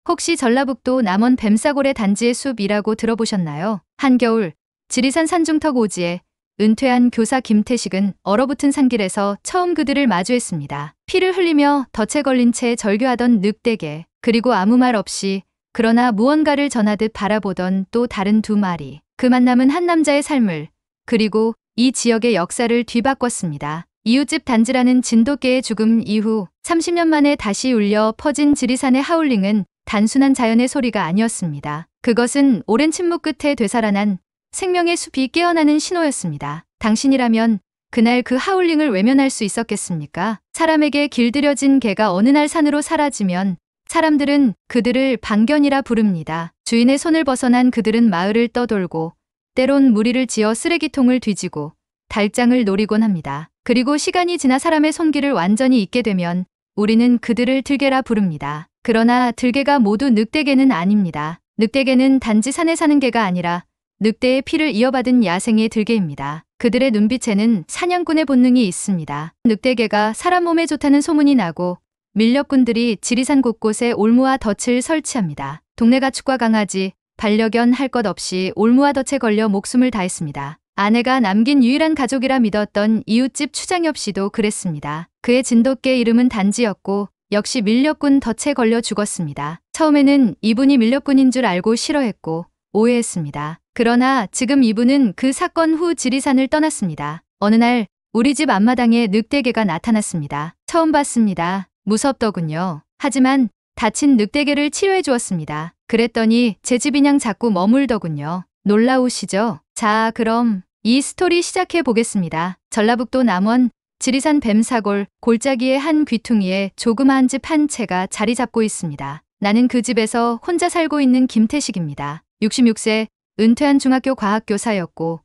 혹시 전라북도 남원 뱀사골의 단지의 숲이라고 들어보셨나요? 한겨울 지리산 산중턱 오지에 은퇴한 교사 김태식은 얼어붙은 산길에서 처음 그들을 마주했습니다. 피를 흘리며 덫에 걸린 채 절규하던 늑대개, 그리고 아무 말 없이 그러나 무언가를 전하듯 바라보던 또 다른 두 마리. 그 만남은 한 남자의 삶을, 그리고 이 지역의 역사를 뒤바꿨습니다. 이웃집 단지라는 진돗개의 죽음 이후 30년 만에 다시 울려 퍼진 지리산의 하울링은 단순한 자연의 소리가 아니었습니다. 그것은 오랜 침묵 끝에 되살아난 생명의 숲이 깨어나는 신호였습니다. 당신이라면 그날 그 하울링을 외면할 수 있었겠습니까? 사람에게 길들여진 개가 어느 날 산으로 사라지면 사람들은 그들을 방견이라 부릅니다. 주인의 손을 벗어난 그들은 마을을 떠돌고 때론 무리를 지어 쓰레기통을 뒤지고 달장을 노리곤 합니다. 그리고 시간이 지나 사람의 손길을 완전히 잊게 되면 우리는 그들을 들개라 부릅니다. 그러나 들개가 모두 늑대개는 아닙니다. 늑대개는 단지 산에 사는 개가 아니라 늑대의 피를 이어받은 야생의 들개입니다. 그들의 눈빛에는 사냥꾼의 본능이 있습니다. 늑대개가 사람 몸에 좋다는 소문이 나고 밀렵꾼들이 지리산 곳곳에 올무와 덫을 설치합니다. 동네 가축과 강아지, 반려견 할 것 없이 올무와 덫에 걸려 목숨을 다했습니다. 아내가 남긴 유일한 가족이라 믿었던 이웃집 추장엽 씨도 그랬습니다. 그의 진돗개 이름은 단지였고 역시 밀렵꾼 덫에 걸려 죽었습니다. 처음에는 이분이 밀렵꾼인 줄 알고 싫어했고 오해했습니다. 그러나 지금 이분은 그 사건 후 지리산을 떠났습니다. 어느 날 우리 집 앞마당에 늑대개가 나타났습니다. 처음 봤습니다. 무섭더군요. 하지만 다친 늑대개를 치료해 주었습니다. 그랬더니 제 집이냥 자꾸 머물더군요. 놀라우시죠? 자, 그럼 이 스토리 시작해 보겠습니다. 전라북도 남원 지리산 뱀사골 골짜기의 한 귀퉁이에 조그마한 집 한 채가 자리 잡고 있습니다. 나는 그 집에서 혼자 살고 있는 김태식입니다. 66세 은퇴한 중학교 과학교사였고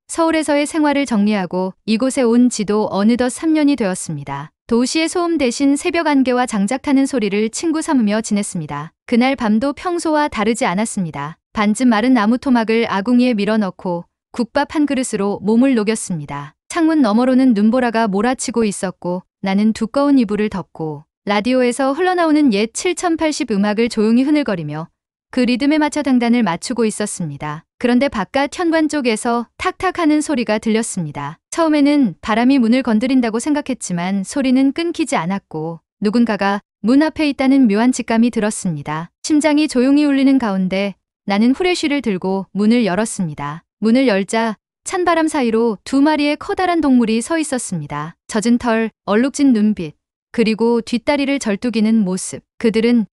서울에서의 생활을 정리하고 이곳에 온 지도 어느덧 3년이 되었습니다. 도시의 소음 대신 새벽 안개와 장작 타는 소리를 친구 삼으며 지냈습니다. 그날 밤도 평소와 다르지 않았습니다. 반쯤 마른 나무 토막을 아궁이에 밀어넣고 국밥 한 그릇으로 몸을 녹였습니다. 창문 너머로는 눈보라가 몰아치고 있었고 나는 두꺼운 이불을 덮고 라디오에서 흘러나오는 옛 7080 음악을 조용히 흐늘거리며 그 리듬에 맞춰 당단을 맞추고 있었습니다. 그런데 바깥 현관 쪽에서 탁탁 하는 소리가 들렸습니다. 처음에는 바람이 문을 건드린다고 생각했지만 소리는 끊기지 않았고 누군가가 문 앞에 있다는 묘한 직감이 들었습니다. 심장이 조용히 울리는 가운데 나는 후레쉬를 들고 문을 열었습니다. 문을 열자 찬바람 사이로 두 마리의 커다란 동물이 서 있었습니다. 젖은 털, 얼룩진 눈빛, 그리고 뒷다리를 절뚝이는 모습. 그들은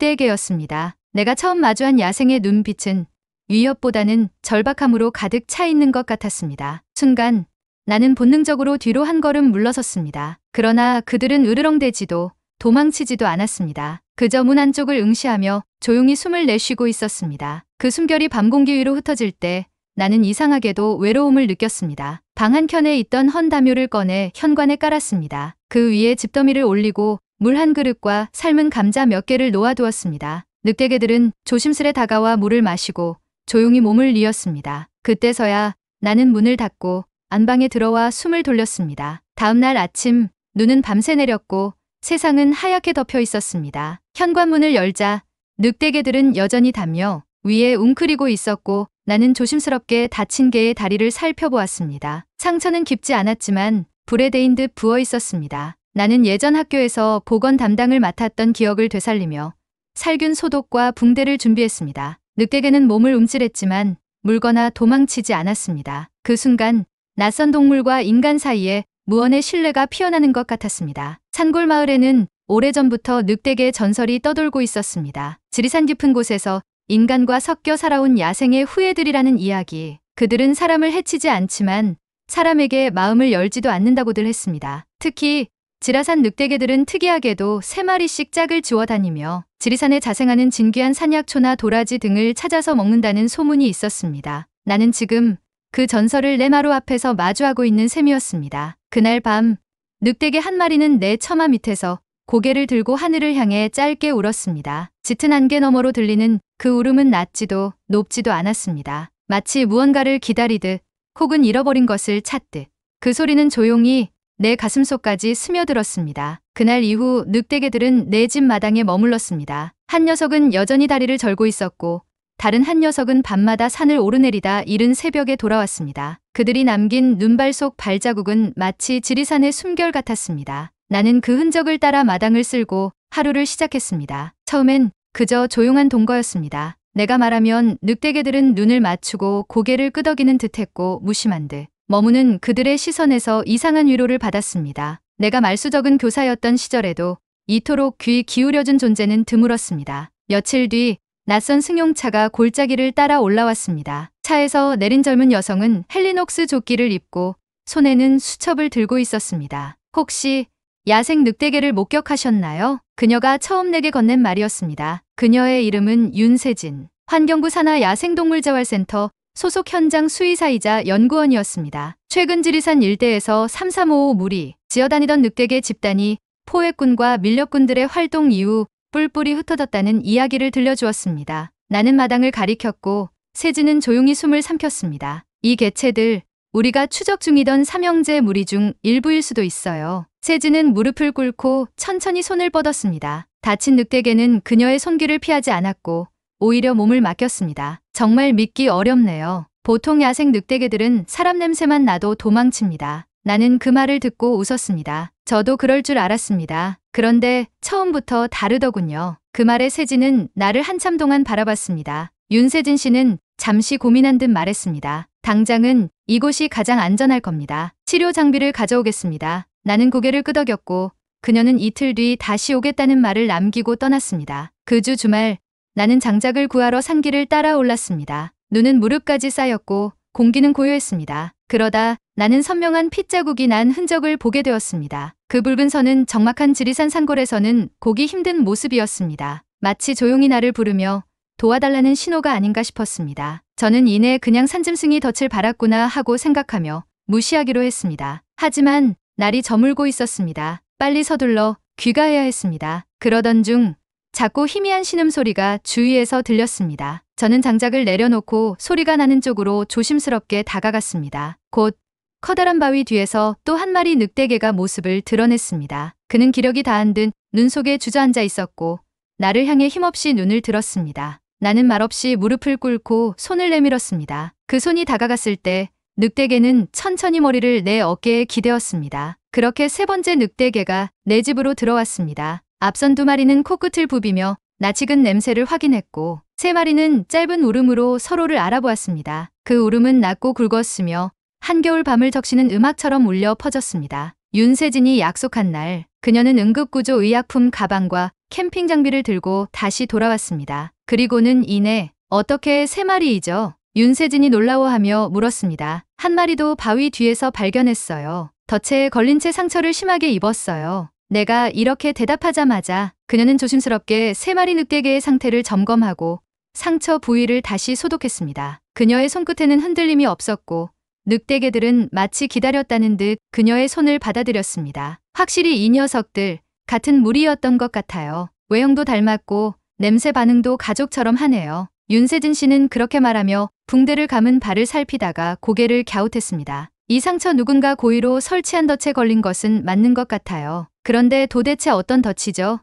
늑대개였습니다. 내가 처음 마주한 야생의 눈빛은 위협보다는 절박함으로 가득 차 있는 것 같았습니다. 순간 나는 본능적으로 뒤로 한 걸음 물러섰습니다. 그러나 그들은 으르렁대지도 도망치지도 않았습니다. 그저 문 안쪽을 응시하며 조용히 숨을 내쉬고 있었습니다. 그 숨결이 밤 공기 위로 흩어질 때 나는 이상하게도 외로움을 느꼈습니다. 방 한켠에 있던 헌 담요를 꺼내 현관에 깔았습니다. 그 위에 집더미를 올리고 물 한 그릇과 삶은 감자 몇 개를 놓아두었습니다. 늑대개들은 조심스레 다가와 물을 마시고 조용히 몸을 뉘었습니다. 그때서야 나는 문을 닫고 안방에 들어와 숨을 돌렸습니다. 다음 날 아침 눈은 밤새 내렸고 세상은 하얗게 덮여 있었습니다. 현관문을 열자 늑대개들은 여전히 담요 위에 웅크리고 있었고 나는 조심스럽게 다친 개의 다리를 살펴보았습니다. 상처는 깊지 않았지만 불에 데인 듯 부어 있었습니다. 나는 예전 학교에서 보건 담당을 맡았던 기억을 되살리며 살균 소독과 붕대를 준비했습니다. 늑대개는 몸을 움찔했지만 물거나 도망치지 않았습니다. 그 순간 낯선 동물과 인간 사이에 무언의 신뢰가 피어나는 것 같았습니다. 산골 마을에는 오래전부터 늑대개의 전설이 떠돌고 있었습니다. 지리산 깊은 곳에서 인간과 섞여 살아온 야생의 후예들이라는 이야기. 그들은 사람을 해치지 않지만 사람에게 마음을 열지도 않는다고들 했습니다. 특히 지라산 늑대개들은 특이하게도 3마리씩 짝을 지워 다니며 지리산에 자생하는 진귀한 산약초나 도라지 등을 찾아서 먹는다는 소문이 있었습니다. 나는 지금 그 전설을 내 마루 앞에서 마주하고 있는 셈이었습니다. 그날 밤 늑대개 한 마리는 내 처마 밑에서 고개를 들고 하늘을 향해 짧게 울었습니다. 짙은 안개 너머로 들리는 그 울음은 낮지도 높지도 않았습니다. 마치 무언가를 기다리듯 혹은 잃어버린 것을 찾듯. 그 소리는 조용히 내 가슴속까지 스며들었습니다. 그날 이후 늑대개들은 내 집 마당에 머물렀습니다. 한 녀석은 여전히 다리를 절고 있었고 다른 한 녀석은 밤마다 산을 오르내리다 이른 새벽에 돌아왔습니다. 그들이 남긴 눈발 속 발자국은 마치 지리산의 숨결 같았습니다. 나는 그 흔적을 따라 마당을 쓸고 하루를 시작했습니다. 처음엔 그저 조용한 동거였습니다. 내가 말하면 늑대개들은 눈을 맞추고 고개를 끄덕이는 듯했고 무심한 듯 머무는 그들의 시선에서 이상한 위로를 받았습니다. 내가 말수 적은 교사였던 시절에도 이토록 귀 기울여준 존재는 드물었습니다. 며칠 뒤 낯선 승용차가 골짜기를 따라 올라왔습니다. 차에서 내린 젊은 여성은 헬리녹스 조끼를 입고 손에는 수첩을 들고 있었습니다. 혹시 야생 늑대개를 목격하셨나요? 그녀가 처음 내게 건넨 말이었습니다. 그녀의 이름은 윤세진. 환경부 산하 야생동물재활센터 소속 현장 수의사이자 연구원이었습니다. 최근 지리산 일대에서 3355 무리 지어다니던 늑대개 집단이 포획꾼과 밀렵꾼들의 활동 이후 뿔뿔이 흩어졌다는 이야기를 들려주었습니다. 나는 마당을 가리켰고 세진은 조용히 숨을 삼켰습니다. 이 개체들 우리가 추적 중이던 삼형제 무리 중 일부일 수도 있어요. 세진은 무릎을 꿇고 천천히 손을 뻗었습니다. 다친 늑대개는 그녀의 손길을 피하지 않았고 오히려 몸을 맡겼습니다. 정말 믿기 어렵네요. 보통 야생 늑대개들은 사람 냄새만 나도 도망칩니다. 나는 그 말을 듣고 웃었습니다. 저도 그럴 줄 알았습니다. 그런데 처음부터 다르더군요. 그 말에 세진은 나를 한참 동안 바라봤습니다. 윤세진 씨는 잠시 고민한 듯 말했습니다. 당장은 이곳이 가장 안전할 겁니다. 치료 장비를 가져오겠습니다. 나는 고개를 끄덕였고 그녀는 이틀 뒤 다시 오겠다는 말을 남기고 떠났습니다. 그 주 주말 나는 장작을 구하러 산길을 따라 올랐습니다. 눈은 무릎까지 쌓였고 공기는 고요했습니다. 그러다 나는 선명한 핏자국이 난 흔적을 보게 되었습니다. 그 붉은 선은 적막한 지리산 산골에서는 보기 힘든 모습이었습니다. 마치 조용히 나를 부르며 도와달라는 신호가 아닌가 싶었습니다. 저는 이내 그냥 산짐승이 덫을 발았구나 하고 생각하며 무시하기로 했습니다. 하지만 날이 저물고 있었습니다. 빨리 서둘러 귀가해야 했습니다. 그러던 중 작고 희미한 신음소리가 주위에서 들렸습니다. 저는 장작을 내려놓고 소리가 나는 쪽으로 조심스럽게 다가갔습니다. 곧 커다란 바위 뒤에서 또 한 마리 늑대개가 모습을 드러냈습니다. 그는 기력이 다한 듯 눈 속에 주저앉아 있었고 나를 향해 힘없이 눈을 들었습니다. 나는 말없이 무릎을 꿇고 손을 내밀었습니다. 그 손이 다가갔을 때 늑대개는 천천히 머리를 내 어깨에 기대었습니다. 그렇게 세 번째 늑대개가 내 집으로 들어왔습니다. 앞선 두 마리는 코끝을 부비며 낯익은 냄새를 확인했고 세 마리는 짧은 울음으로 서로를 알아보았습니다. 그 울음은 낮고 굵었으며 한겨울 밤을 적시는 음악처럼 울려 퍼졌습니다. 윤세진이 약속한 날 그녀는 응급구조 의약품 가방과 캠핑 장비를 들고 다시 돌아왔습니다. 그리고는 이내 어떻게 세 마리이죠? 윤세진이 놀라워하며 물었습니다. 한 마리도 바위 뒤에서 발견했어요. 덫에 걸린 채 상처를 심하게 입었어요. 내가 이렇게 대답하자마자 그녀는 조심스럽게 세 마리 늑대개의 상태를 점검하고 상처 부위를 다시 소독했습니다. 그녀의 손끝에는 흔들림이 없었고 늑대개들은 마치 기다렸다는 듯 그녀의 손을 받아들였습니다. 확실히 이 녀석들 같은 무리였던 것 같아요. 외형도 닮았고 냄새 반응도 가족처럼 하네요. 윤세진 씨는 그렇게 말하며 붕대를 감은 발을 살피다가 고개를 갸웃했습니다. 이 상처 누군가 고의로 설치한 덫에 걸린 것은 맞는 것 같아요. 그런데 도대체 어떤 덫이죠?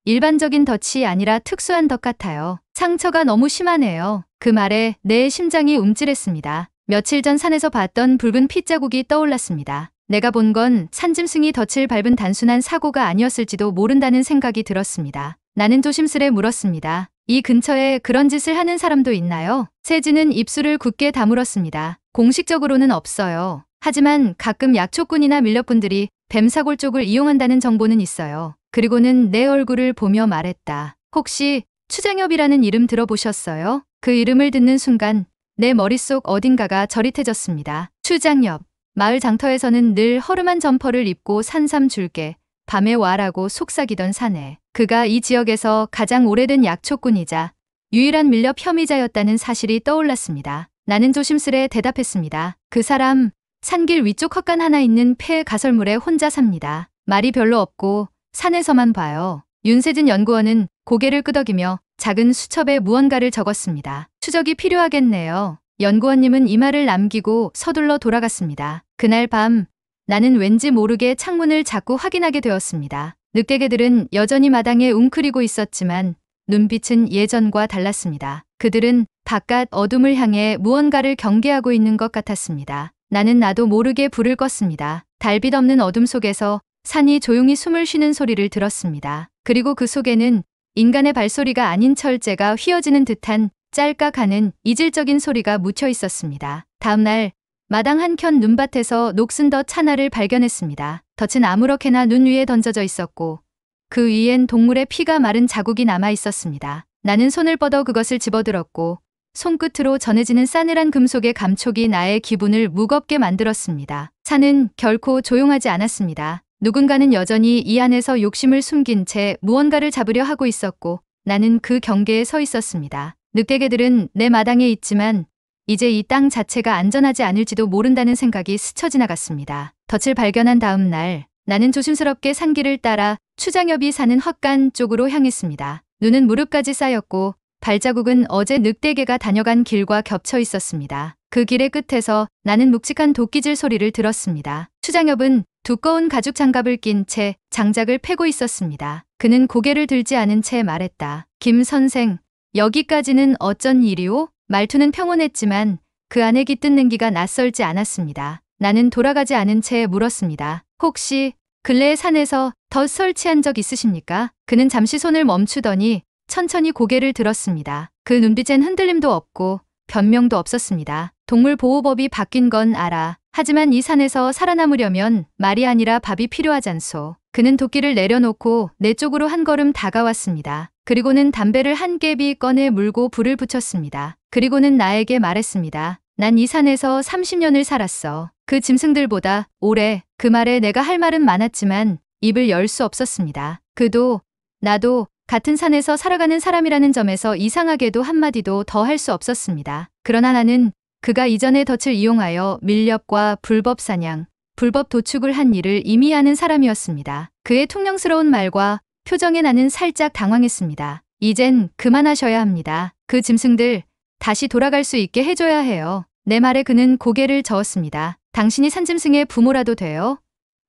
일반적인 덫이 아니라 특수한 덫 같아요. 상처가 너무 심하네요. 그 말에 내 심장이 움찔했습니다. 며칠 전 산에서 봤던 붉은 핏자국이 떠올랐습니다. 내가 본 건 산짐승이 덫을 밟은 단순한 사고가 아니었을지도 모른다는 생각이 들었습니다. 나는 조심스레 물었습니다. 이 근처에 그런 짓을 하는 사람도 있나요? 세진은 입술을 굳게 다물었습니다. 공식적으로는 없어요. 하지만 가끔 약초꾼이나 밀렵꾼들이 뱀사골 쪽을 이용한다는 정보는 있어요. 그리고는 내 얼굴을 보며 말했다. 혹시 추장엽이라는 이름 들어보셨어요? 그 이름을 듣는 순간 내 머릿속 어딘가가 저릿해졌습니다. 추장엽. 마을 장터에서는 늘 허름한 점퍼를 입고 산삼 줄게 밤에 와라고 속삭이던 사내. 그가 이 지역에서 가장 오래된 약초꾼이자 유일한 밀렵 혐의자였다는 사실이 떠올랐습니다. 나는 조심스레 대답했습니다. 그 사람 산길 위쪽 헛간 하나 있는 폐 가설물에 혼자 삽니다. 말이 별로 없고 산에서만 봐요. 윤세진 연구원은 고개를 끄덕이며 작은 수첩에 무언가를 적었습니다. 추적이 필요하겠네요. 연구원님은 이 말을 남기고 서둘러 돌아갔습니다. 그날 밤 나는 왠지 모르게 창문을 자꾸 확인하게 되었습니다. 늑대개들은 여전히 마당에 웅크리고 있었지만 눈빛은 예전과 달랐습니다. 그들은 바깥 어둠을 향해 무언가를 경계하고 있는 것 같았습니다. 나는 나도 모르게 불을 껐습니다. 달빛 없는 어둠 속에서 산이 조용히 숨을 쉬는 소리를 들었습니다. 그리고 그 속에는 인간의 발소리가 아닌 철제가 휘어지는 듯한 짤깍하는 이질적인 소리가 묻혀 있었습니다. 다음 날 마당 한켠 눈밭에서 녹슨 덫 하나를 발견했습니다. 덫은 아무렇게나 눈 위에 던져져 있었고 그 위엔 동물의 피가 마른 자국이 남아 있었습니다. 나는 손을 뻗어 그것을 집어들었고 손끝으로 전해지는 싸늘한 금속의 감촉이 나의 기분을 무겁게 만들었습니다. 산은 결코 조용하지 않았습니다. 누군가는 여전히 이 안에서 욕심을 숨긴 채 무언가를 잡으려 하고 있었고 나는 그 경계에 서 있었습니다. 늑대개들은 내 마당에 있지만 이제 이 땅 자체가 안전하지 않을지도 모른다는 생각이 스쳐 지나갔습니다. 덫을 발견한 다음 날 나는 조심스럽게 산길을 따라 추장엽이 사는 헛간 쪽으로 향했습니다. 눈은 무릎까지 쌓였고 발자국은 어제 늑대개가 다녀간 길과 겹쳐 있었습니다. 그 길의 끝에서 나는 묵직한 도끼질 소리를 들었습니다. 추장엽은 두꺼운 가죽 장갑을 낀 채 장작을 패고 있었습니다. 그는 고개를 들지 않은 채 말했다. 김 선생, 여기까지는 어쩐 일이오? 말투는 평온했지만 그 안에 깃든 냉기가 낯설지 않았습니다. 나는 돌아가지 않은 채 물었습니다. 혹시 근래에 산에서 덫 설치한 적 있으십니까? 그는 잠시 손을 멈추더니 천천히 고개를 들었습니다. 그 눈빛엔 흔들림도 없고 변명도 없었습니다. 동물보호법이 바뀐 건 알아. 하지만 이 산에서 살아남으려면 말이 아니라 밥이 필요하잖소. 그는 도끼를 내려놓고 내 쪽으로 한 걸음 다가왔습니다. 그리고는 담배를 한 개비 꺼내 물고 불을 붙였습니다. 그리고는 나에게 말했습니다. 난 이 산에서 30년을 살았어. 그 짐승들보다 오래. 그 말에 내가 할 말은 많았지만 입을 열 수 없었습니다. 그도 나도 같은 산에서 살아가는 사람이라는 점에서 이상하게도 한마디도 더 할 수 없었습니다. 그러나 나는 그가 이전의 덫을 이용하여 밀렵과 불법 사냥, 불법 도축을 한 일을 이미 아는 사람이었습니다. 그의 퉁명스러운 말과 표정에 나는 살짝 당황했습니다. 이젠 그만하셔야 합니다. 그 짐승들 다시 돌아갈 수 있게 해줘야 해요. 내 말에 그는 고개를 저었습니다. 당신이 산짐승의 부모라도 돼요?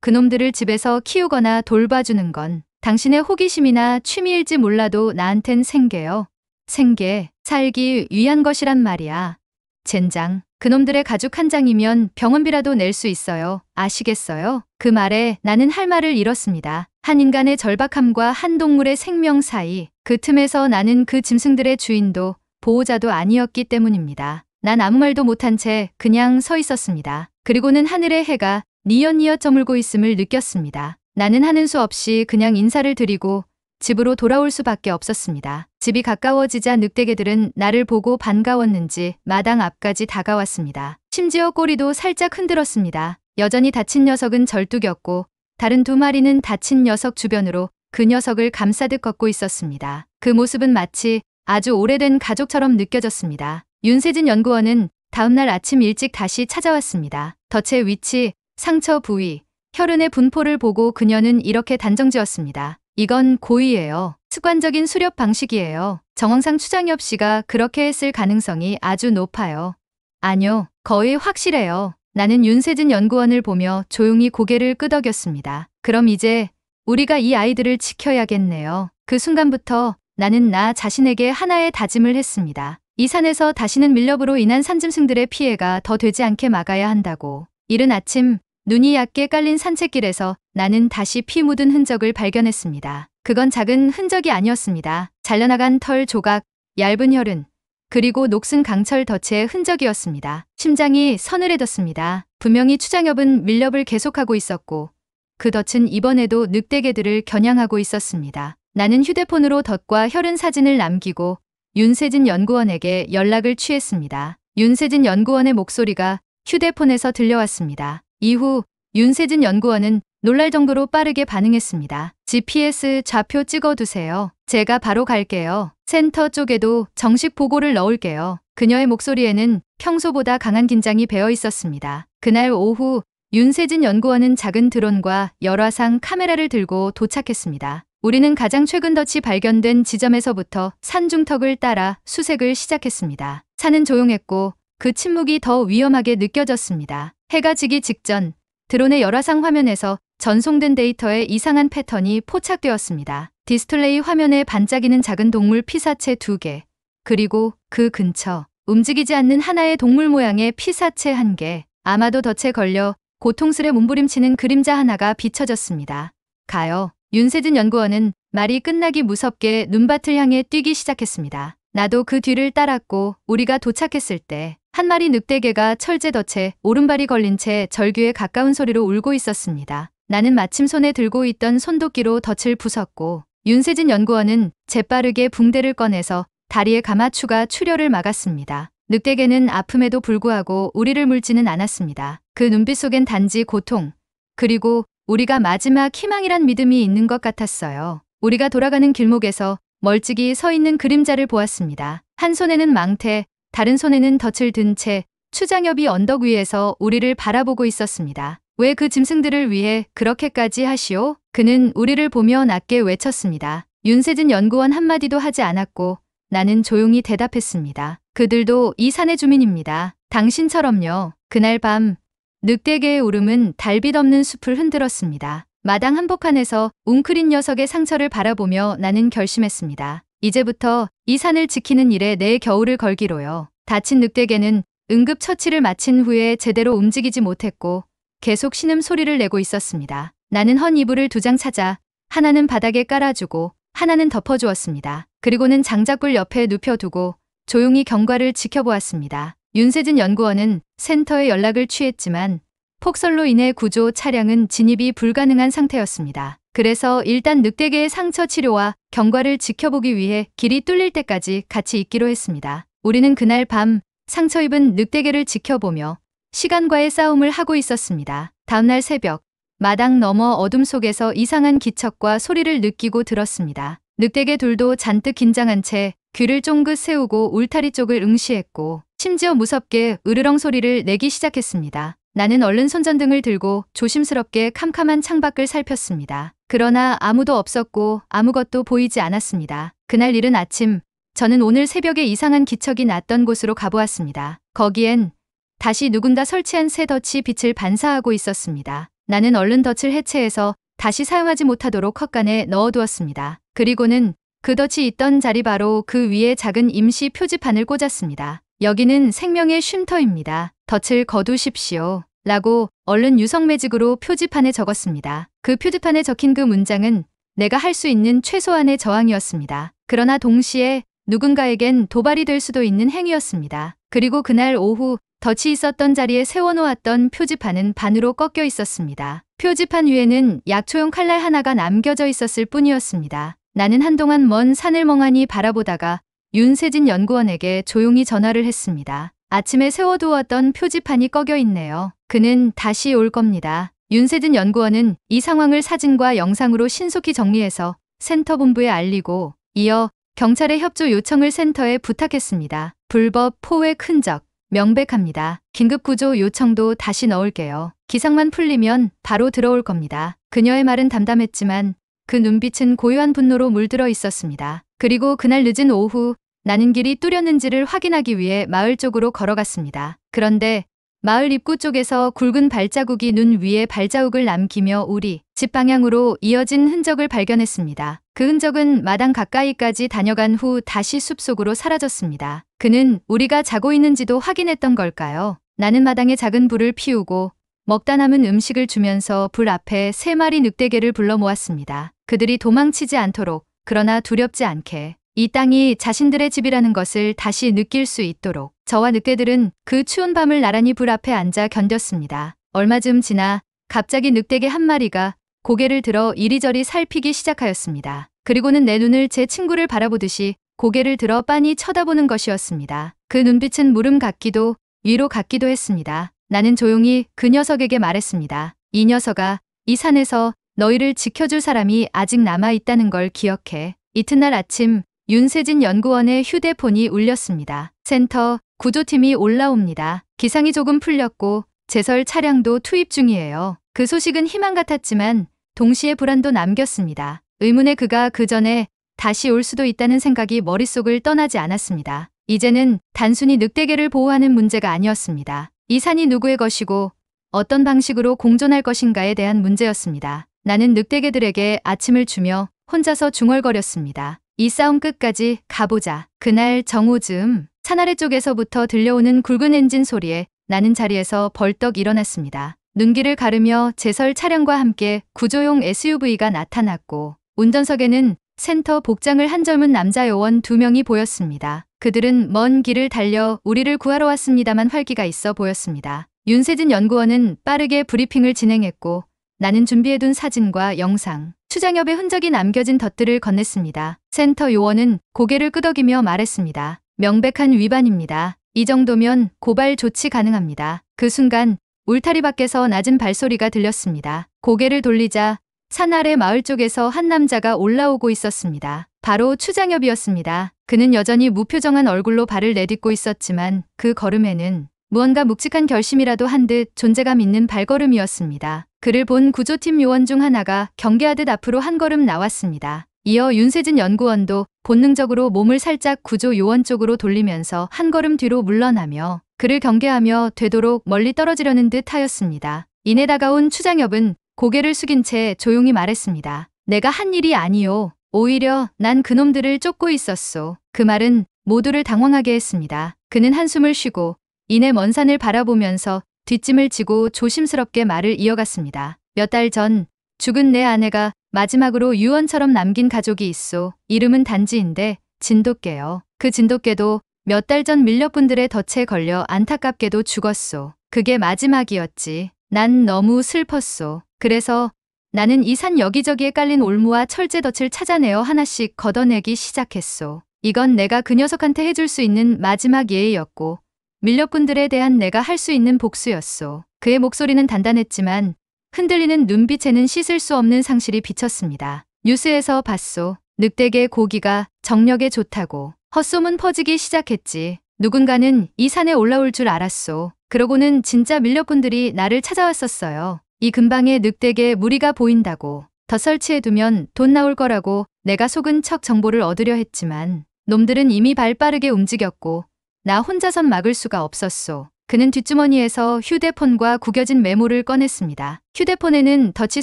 그놈들을 집에서 키우거나 돌봐주는 건 당신의 호기심이나 취미일지 몰라도 나한텐 생계요. 생계, 살기 위한 것이란 말이야. 젠장, 그놈들의 가죽 한 장이면 병원비라도 낼 수 있어요. 아시겠어요? 그 말에 나는 할 말을 잃었습니다. 한 인간의 절박함과 한 동물의 생명 사이, 그 틈에서 나는 그 짐승들의 주인도 보호자도 아니었기 때문입니다. 난 아무 말도 못한 채 그냥 서 있었습니다. 그리고는 하늘의 해가 뉘엿뉘엿 저물고 있음을 느꼈습니다. 나는 하는 수 없이 그냥 인사를 드리고 집으로 돌아올 수밖에 없었습니다. 집이 가까워지자 늑대개들은 나를 보고 반가웠는지 마당 앞까지 다가왔습니다. 심지어 꼬리도 살짝 흔들었습니다. 여전히 다친 녀석은 절뚝였고 다른 두 마리는 다친 녀석 주변으로 그 녀석을 감싸듯 걷고 있었습니다. 그 모습은 마치 아주 오래된 가족처럼 느껴졌습니다. 윤세진 연구원은 다음날 아침 일찍 다시 찾아왔습니다. 덫의 위치, 상처 부위, 혈흔의 분포를 보고 그녀는 이렇게 단정지었습니다. 이건 고의예요. 습관적인 수렵 방식이에요. 정황상 추장엽 씨가 그렇게 했을 가능성이 아주 높아요. 아니요, 거의 확실해요. 나는 윤세진 연구원을 보며 조용히 고개를 끄덕였습니다. 그럼 이제 우리가 이 아이들을 지켜야겠네요. 그 순간부터 나는 나 자신에게 하나의 다짐을 했습니다. 이 산에서 다시는 밀렵으로 인한 산짐승들의 피해가 더 되지 않게 막아야 한다고. 이른 아침 눈이 얕게 깔린 산책길에서 나는 다시 피 묻은 흔적을 발견했습니다. 그건 작은 흔적이 아니었습니다. 잘려나간 털 조각, 얇은 혈흔, 그리고 녹슨 강철 덫의 흔적이었습니다. 심장이 서늘해졌습니다. 분명히 추장엽은 밀렵을 계속하고 있었고 그 덫은 이번에도 늑대개들을 겨냥하고 있었습니다. 나는 휴대폰으로 덫과 혈흔 사진을 남기고 윤세진 연구원에게 연락을 취했습니다. 윤세진 연구원의 목소리가 휴대폰에서 들려왔습니다. 이후 윤세진 연구원은 놀랄 정도로 빠르게 반응했습니다. GPS 좌표 찍어두세요. 제가 바로 갈게요. 센터 쪽에도 정식 보고를 넣을게요. 그녀의 목소리에는 평소보다 강한 긴장이 배어 있었습니다. 그날 오후 윤세진 연구원은 작은 드론과 열화상 카메라를 들고 도착했습니다. 우리는 가장 최근 덫이 발견된 지점에서부터 산중턱을 따라 수색을 시작했습니다. 산은 조용했고 그 침묵이 더 위험하게 느껴졌습니다. 해가 지기 직전 드론의 열화상 화면에서 전송된 데이터에 이상한 패턴이 포착되었습니다. 디스플레이 화면에 반짝이는 작은 동물 피사체 2개, 그리고 그 근처 움직이지 않는 하나의 동물 모양의 피사체 1개, 아마도 덫에 걸려 고통스레 몸부림치는 그림자 하나가 비춰졌습니다. 가요. 윤세진 연구원은 말이 끝나기 무섭게 눈밭을 향해 뛰기 시작했습니다. 나도 그 뒤를 따랐고 우리가 도착했을 때 한 마리 늑대개가 철제 덫에 오른발이 걸린 채 절규에 가까운 소리로 울고 있었습니다. 나는 마침 손에 들고 있던 손도끼로 덫을 부쉈고 윤세진 연구원은 재빠르게 붕대를 꺼내서 다리에 감아 추가 출혈을 막았습니다. 늑대개는 아픔에도 불구하고 우리를 물지는 않았습니다. 그 눈빛 속엔 단지 고통, 그리고 우리가 마지막 희망이란 믿음이 있는 것 같았어요. 우리가 돌아가는 길목에서 멀찍이 서 있는 그림자를 보았습니다. 한 손에는 망태, 다른 손에는 덫을 든 채 추장엽이 언덕 위에서 우리를 바라보고 있었습니다. 왜 그 짐승들을 위해 그렇게까지 하시오? 그는 우리를 보며 낮게 외쳤습니다. 윤세진 연구원 한마디도 하지 않았고 나는 조용히 대답했습니다. 그들도 이 산의 주민입니다. 당신처럼요. 그날 밤 늑대개의 울음은 달빛 없는 숲을 흔들었습니다. 마당 한복판에서 웅크린 녀석의 상처를 바라보며 나는 결심했습니다. 이제부터 이 산을 지키는 일에 내 겨울을 걸기로요. 다친 늑대개는 응급처치를 마친 후에 제대로 움직이지 못했고 계속 신음소리를 내고 있었습니다. 나는 헌 이불을 2장 찾아 하나는 바닥에 깔아주고 하나는 덮어주었습니다. 그리고는 장작불 옆에 눕혀두고 조용히 경과를 지켜보았습니다. 윤세진 연구원은 센터에 연락을 취했지만 폭설로 인해 구조 차량은 진입이 불가능한 상태였습니다. 그래서 일단 늑대개의 상처 치료와 경과를 지켜보기 위해 길이 뚫릴 때까지 같이 있기로 했습니다. 우리는 그날 밤 상처 입은 늑대개를 지켜보며 시간과의 싸움을 하고 있었습니다. 다음날 새벽, 마당 너머 어둠 속에서 이상한 기척과 소리를 느끼고 들었습니다. 늑대개 둘도 잔뜩 긴장한 채 귀를 쫑긋 세우고 울타리 쪽을 응시했고 심지어 무섭게 으르렁 소리를 내기 시작했습니다. 나는 얼른 손전등을 들고 조심스럽게 캄캄한 창밖을 살폈습니다. 그러나 아무도 없었고 아무것도 보이지 않았습니다. 그날 이른 아침, 저는 오늘 새벽에 이상한 기척이 났던 곳으로 가보았습니다. 거기엔 다시 누군가 설치한 새 덫이 빛을 반사하고 있었습니다. 나는 얼른 덫을 해체해서 다시 사용하지 못하도록 헛간에 넣어두었습니다. 그리고는 그 덫이 있던 자리 바로 그 위에 작은 임시 표지판을 꽂았습니다. 여기는 생명의 쉼터입니다. 덫을 거두십시오. 라고 얼른 유성 매직으로 표지판에 적었습니다. 그 표지판에 적힌 그 문장은 내가 할 수 있는 최소한의 저항이었습니다. 그러나 동시에 누군가에겐 도발이 될 수도 있는 행위였습니다. 그리고 그날 오후 덫이 있었던 자리에 세워놓았던 표지판은 반으로 꺾여 있었습니다. 표지판 위에는 약초용 칼날 하나가 남겨져 있었을 뿐이었습니다. 나는 한동안 먼 산을 멍하니 바라보다가 윤세진 연구원에게 조용히 전화를 했습니다. 아침에 세워두었던 표지판이 꺼겨 있네요. 그는 다시 올 겁니다. 윤세진 연구원은 이 상황을 사진과 영상으로 신속히 정리해서 센터 본부에 알리고 이어 경찰의 협조 요청을 센터에 부탁했습니다. 불법 포획 흔적 명백합니다. 긴급구조 요청도 다시 넣을게요. 기상만 풀리면 바로 들어올 겁니다. 그녀의 말은 담담했지만 그 눈빛은 고요한 분노로 물들어 있었습니다. 그리고 그날 늦은 오후 나는 길이 뚫렸는지를 확인하기 위해 마을 쪽으로 걸어갔습니다. 그런데 마을 입구 쪽에서 굵은 발자국이 눈 위에 발자국을 남기며 우리 집 방향으로 이어진 흔적을 발견했습니다. 그 흔적은 마당 가까이까지 다녀간 후 다시 숲속으로 사라졌습니다. 그는 우리가 자고 있는지도 확인했던 걸까요? 나는 마당에 작은 불을 피우고 먹다 남은 음식을 주면서 불 앞에 3마리 늑대개를 불러 모았습니다. 그들이 도망치지 않도록, 그러나 두렵지 않게 이 땅이 자신들의 집이라는 것을 다시 느낄 수 있도록 저와 늑대들은 그 추운 밤을 나란히 불 앞에 앉아 견뎠습니다. 얼마쯤 지나 갑자기 늑대개 한 마리가 고개를 들어 이리저리 살피기 시작하였습니다. 그리고는 내 눈을 제 친구를 바라보듯이 고개를 들어 빤히 쳐다보는 것이었습니다. 그 눈빛은 물음 같기도 위로 같기도 했습니다. 나는 조용히 그 녀석에게 말했습니다. 이 녀석아, 이 산에서 너희를 지켜줄 사람이 아직 남아있다는 걸 기억해. 이튿날 아침 윤세진 연구원의 휴대폰이 울렸습니다. 센터, 구조팀이 올라옵니다. 기상이 조금 풀렸고 제설 차량도 투입 중이에요. 그 소식은 희망 같았지만 동시에 불안도 남겼습니다. 의문의 그가 그 전에 다시 올 수도 있다는 생각이 머릿속을 떠나지 않았습니다. 이제는 단순히 늑대개를 보호하는 문제가 아니었습니다. 이 산이 누구의 것이고 어떤 방식으로 공존할 것인가에 대한 문제였습니다. 나는 늑대개들에게 아침을 주며 혼자서 중얼거렸습니다. 이 싸움 끝까지 가보자. 그날 정오즈음 산 아래쪽에서부터 들려오는 굵은 엔진 소리에 나는 자리에서 벌떡 일어났습니다. 눈길을 가르며 제설 차량과 함께 구조용 SUV가 나타났고 운전석에는 센터 복장을 한 젊은 남자 요원 2명이 보였습니다. 그들은 먼 길을 달려 우리를 구하러 왔습니다만 활기가 있어 보였습니다. 윤세진 연구원은 빠르게 브리핑을 진행했고 나는 준비해둔 사진과 영상, 추장엽의 흔적이 남겨진 덫들을 건넸습니다. 센터 요원은 고개를 끄덕이며 말했습니다. 명백한 위반입니다. 이 정도면 고발 조치 가능합니다. 그 순간 울타리 밖에서 낮은 발소리가 들렸습니다. 고개를 돌리자 산 아래 마을 쪽에서 한 남자가 올라오고 있었습니다. 바로 추장엽이었습니다. 그는 여전히 무표정한 얼굴로 발을 내딛고 있었지만 그 걸음에는 무언가 묵직한 결심이라도 한 듯 존재감 있는 발걸음이었습니다. 그를 본 구조팀 요원 중 하나가 경계하듯 앞으로 한 걸음 나왔습니다. 이어 윤세진 연구원도 본능적으로 몸을 살짝 구조 요원 쪽으로 돌리면서 한 걸음 뒤로 물러나며 그를 경계하며 되도록 멀리 떨어지려는 듯 하였습니다. 이내 다가온 추장엽은 고개를 숙인 채 조용히 말했습니다. 내가 한 일이 아니요. 오히려 난 그놈들을 쫓고 있었소. 그 말은 모두를 당황하게 했습니다. 그는 한숨을 쉬고 이내 먼 산을 바라보면서 뒷짐을 지고 조심스럽게 말을 이어갔습니다. 몇 달 전 죽은 내 아내가 마지막으로 유언처럼 남긴 가족이 있소. 이름은 단지인데 진돗개요. 그 진돗개도 몇 달 전 밀렵분들의 덫에 걸려 안타깝게도 죽었소. 그게 마지막이었지. 난 너무 슬펐소. 그래서 나는 이 산 여기저기에 깔린 올무와 철제 덫을 찾아내어 하나씩 걷어내기 시작했소. 이건 내가 그 녀석한테 해줄 수 있는 마지막 예의였고 밀렵꾼들에 대한 내가 할 수 있는 복수였소. 그의 목소리는 단단했지만 흔들리는 눈빛에는 씻을 수 없는 상실이 비쳤습니다. 뉴스에서 봤소. 늑대계 고기가 정력에 좋다고. 헛소문 퍼지기 시작했지. 누군가는 이 산에 올라올 줄 알았소. 그러고는 진짜 밀렵꾼들이 나를 찾아왔었어요. 이 근방에 늑대계 무리가 보인다고. 더 설치해두면 돈 나올 거라고 내가 속은 척 정보를 얻으려 했지만 놈들은 이미 발 빠르게 움직였고 나 혼자선 막을 수가 없었소. 그는 뒷주머니에서 휴대폰과 구겨진 메모를 꺼냈습니다. 휴대폰에는 덫이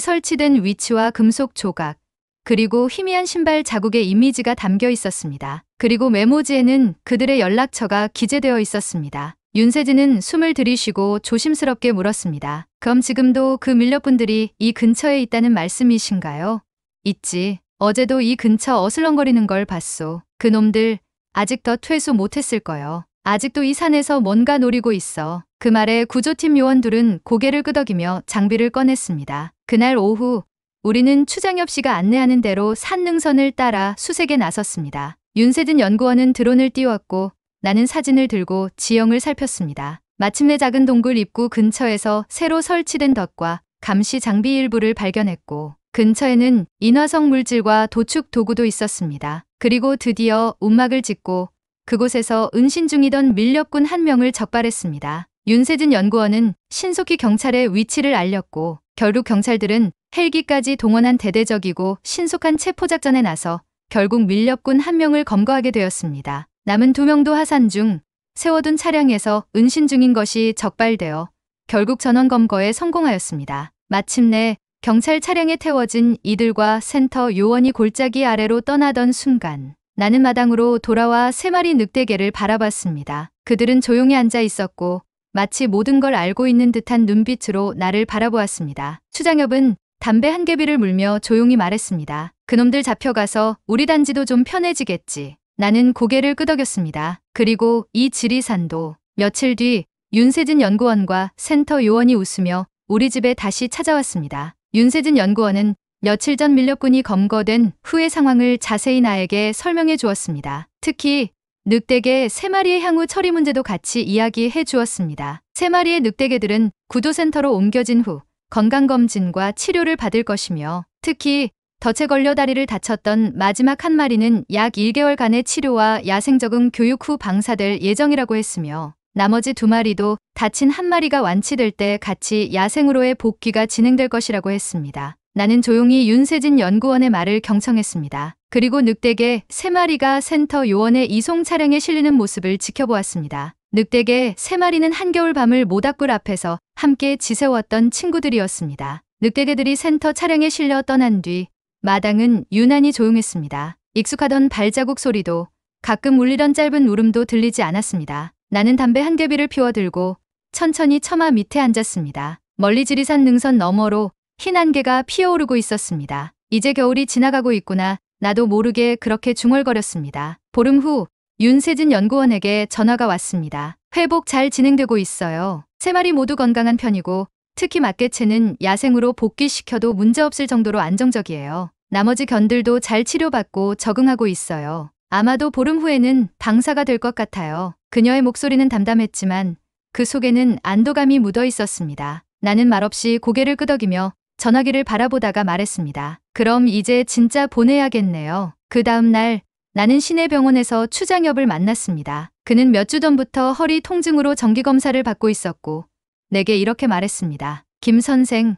설치된 위치와 금속 조각, 그리고 희미한 신발 자국의 이미지가 담겨 있었습니다. 그리고 메모지에는 그들의 연락처가 기재되어 있었습니다. 윤세진은 숨을 들이쉬고 조심스럽게 물었습니다. 그럼 지금도 그 밀렵분들이 이 근처에 있다는 말씀이신가요? 있지. 어제도 이 근처 어슬렁거리는 걸 봤소. 그놈들 아직 더 퇴수 못했을 거요. 아직도 이 산에서 뭔가 노리고 있어. 그 말에 구조팀 요원 둘은 고개를 끄덕이며 장비를 꺼냈습니다. 그날 오후 우리는 추장엽 씨가 안내하는 대로 산 능선을 따라 수색에 나섰습니다. 윤세진 연구원은 드론을 띄웠고 나는 사진을 들고 지형을 살폈습니다. 마침내 작은 동굴 입구 근처에서 새로 설치된 덫과 감시 장비 일부를 발견했고 근처에는 인화성 물질과 도축 도구도 있었습니다. 그리고 드디어 움막을 짓고 그곳에서 은신 중이던 밀렵군 한 명을 적발했습니다. 윤세진 연구원은 신속히 경찰에 위치를 알렸고 결국 경찰들은 헬기까지 동원한 대대적이고 신속한 체포작전에 나서 결국 밀렵군 한 명을 검거하게 되었습니다. 남은 2명도 하산 중 세워둔 차량에서 은신 중인 것이 적발되어 결국 전원 검거에 성공하였습니다. 마침내 경찰 차량에 태워진 이들과 센터 요원이 골짜기 아래로 떠나던 순간 나는 마당으로 돌아와 3마리 늑대개를 바라봤습니다. 그들은 조용히 앉아 있었고 마치 모든 걸 알고 있는 듯한 눈빛으로 나를 바라보았습니다. 추장엽은 담배 한 개비를 물며 조용히 말했습니다. 그놈들 잡혀가서 우리 단지도 좀 편해지겠지. 나는 고개를 끄덕였습니다. 그리고 이 지리산도. 며칠 뒤 윤세진 연구원과 센터 요원이 웃으며 우리 집에 다시 찾아왔습니다. 윤세진 연구원은 며칠 전 밀렵군이 검거된 후의 상황을 자세히 나에게 설명해 주었습니다. 특히 늑대개 3마리의 향후 처리 문제도 같이 이야기해 주었습니다. 3마리의 늑대개들은 구조센터로 옮겨진 후 건강검진과 치료를 받을 것이며 특히 덫에 걸려 다리를 다쳤던 마지막 한 마리는 약 1개월간의 치료와 야생적응 교육 후 방사될 예정이라고 했으며 나머지 2마리도 다친 한 마리가 완치될 때 같이 야생으로의 복귀가 진행될 것이라고 했습니다. 나는 조용히 윤세진 연구원의 말을 경청했습니다. 그리고 늑대개 3마리가 센터 요원의 이송 차량에 실리는 모습을 지켜보았습니다. 늑대개 3마리는 한겨울 밤을 모닥불 앞에서 함께 지새웠던 친구들이었습니다. 늑대개들이 센터 차량에 실려 떠난 뒤 마당은 유난히 조용했습니다. 익숙하던 발자국 소리도 가끔 울리던 짧은 울음도 들리지 않았습니다. 나는 담배 한 개비를 피워들고 천천히 처마 밑에 앉았습니다. 멀리 지리산 능선 너머로 흰 안개가 피어오르고 있었습니다. 이제 겨울이 지나가고 있구나. 나도 모르게 그렇게 중얼거렸습니다. 보름 후 윤세진 연구원에게 전화가 왔습니다. 회복 잘 진행되고 있어요. 3마리 모두 건강한 편이고 특히 막개체는 야생으로 복귀시켜도 문제없을 정도로 안정적이에요. 나머지 견들도 잘 치료받고 적응하고 있어요. 아마도 보름 후에는 방사가 될 것 같아요. 그녀의 목소리는 담담했지만 그 속에는 안도감이 묻어 있었습니다. 나는 말없이 고개를 끄덕이며 전화기를 바라보다가 말했습니다. 그럼 이제 진짜 보내야겠네요. 그 다음 날 나는 시내병원에서 추장엽을 만났습니다. 그는 몇 주 전부터 허리 통증으로 정기검사를 받고 있었고 내게 이렇게 말했습니다. 김 선생,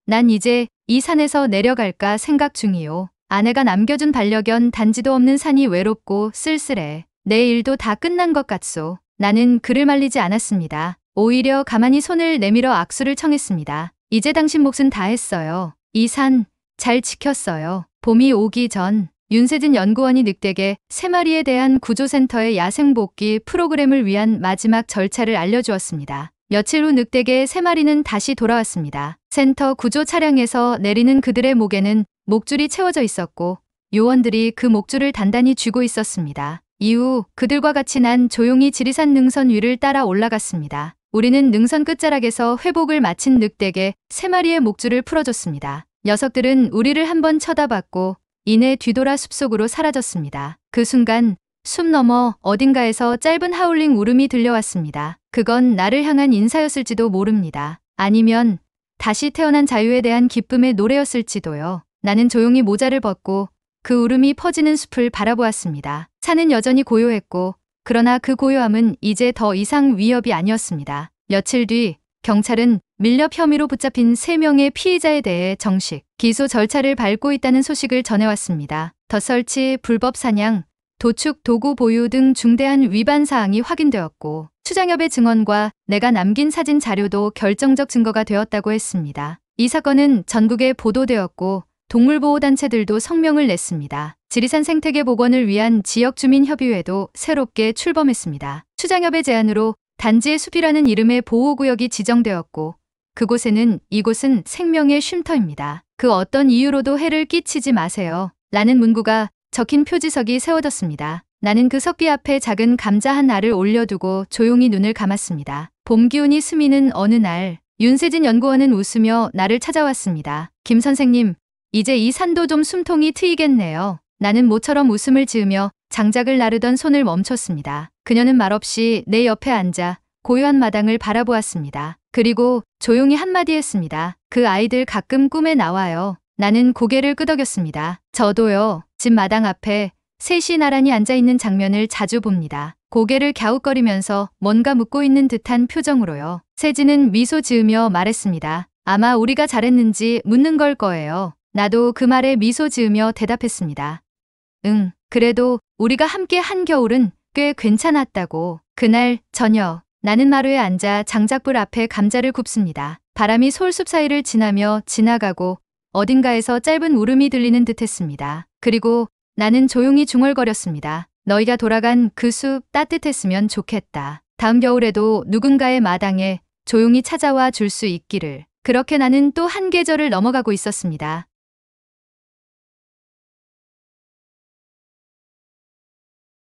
난 이제 이 산에서 내려갈까 생각 중이요. 아내가 남겨준 반려견 단지도 없는 산이 외롭고 쓸쓸해. 내 일도 다 끝난 것 같소. 나는 그를 말리지 않았습니다. 오히려 가만히 손을 내밀어 악수를 청했습니다. 이제 당신 몫은 다 했어요. 이 산 잘 지켰어요. 봄이 오기 전 윤세진 연구원이 늑대개 3마리에 대한 구조센터의 야생복귀 프로그램을 위한 마지막 절차를 알려주었습니다. 며칠 후 늑대개 3마리는 다시 돌아왔습니다. 센터 구조 차량에서 내리는 그들의 목에는 목줄이 채워져 있었고 요원들이 그 목줄을 단단히 쥐고 있었습니다. 이후 그들과 같이 난 조용히 지리산 능선 위를 따라 올라갔습니다. 우리는 능선 끝자락에서 회복을 마친 늑대개 3마리의 목줄을 풀어줬습니다. 녀석들은 우리를 한번 쳐다봤고 이내 뒤돌아 숲속으로 사라졌습니다. 그 순간 숲 너머 어딘가에서 짧은 하울링 울음이 들려왔습니다. 그건 나를 향한 인사였을지도 모릅니다. 아니면 다시 태어난 자유에 대한 기쁨의 노래였을지도요. 나는 조용히 모자를 벗고 그 울음이 퍼지는 숲을 바라보았습니다. 산은 여전히 고요했고 그러나 그 고요함은 이제 더 이상 위협이 아니었습니다. 며칠 뒤 경찰은 밀렵 혐의로 붙잡힌 3명의 피의자에 대해 정식 기소 절차를 밟고 있다는 소식을 전해왔습니다. 덧설치, 불법 사냥, 도축, 도구 보유 등 중대한 위반 사항이 확인되었고 추장엽의 증언과 내가 남긴 사진 자료도 결정적 증거가 되었다고 했습니다. 이 사건은 전국에 보도되었고 동물보호단체들도 성명을 냈습니다. 지리산 생태계 복원을 위한 지역주민협의회도 새롭게 출범했습니다. 추장엽의 제안으로 단지의 숲이라는 이름의 보호구역이 지정되었고 그곳에는 이곳은 생명의 쉼터입니다. 그 어떤 이유로도 해를 끼치지 마세요. 라는 문구가 적힌 표지석이 세워졌습니다. 나는 그 석비 앞에 작은 감자 한 알을 올려두고 조용히 눈을 감았습니다. 봄 기운이 스미는 어느 날 윤세진 연구원은 웃으며 나를 찾아왔습니다. 김 선생님, 이제 이 산도 좀 숨통이 트이겠네요. 나는 모처럼 웃음을 지으며 장작을 나르던 손을 멈췄습니다. 그녀는 말없이 내 옆에 앉아 고요한 마당을 바라보았습니다. 그리고 조용히 한마디 했습니다. 그 아이들 가끔 꿈에 나와요. 나는 고개를 끄덕였습니다. 저도요. 집 마당 앞에 셋이 나란히 앉아있는 장면을 자주 봅니다. 고개를 갸웃거리면서 뭔가 묻고 있는 듯한 표정으로요. 세진은 미소 지으며 말했습니다. 아마 우리가 잘했는지 묻는 걸 거예요. 나도 그 말에 미소 지으며 대답했습니다. 응, 그래도 우리가 함께 한 겨울은 꽤 괜찮았다고. 그날 저녁 나는 마루에 앉아 장작불 앞에 감자를 굽습니다. 바람이 솔숲 사이를 지나며 지나가고 어딘가에서 짧은 울음이 들리는 듯했습니다. 그리고 나는 조용히 중얼거렸습니다. 너희가 돌아간 그 숲 따뜻했으면 좋겠다. 다음 겨울에도 누군가의 마당에 조용히 찾아와 줄 수 있기를. 그렇게 나는 또 한 계절을 넘어가고 있었습니다.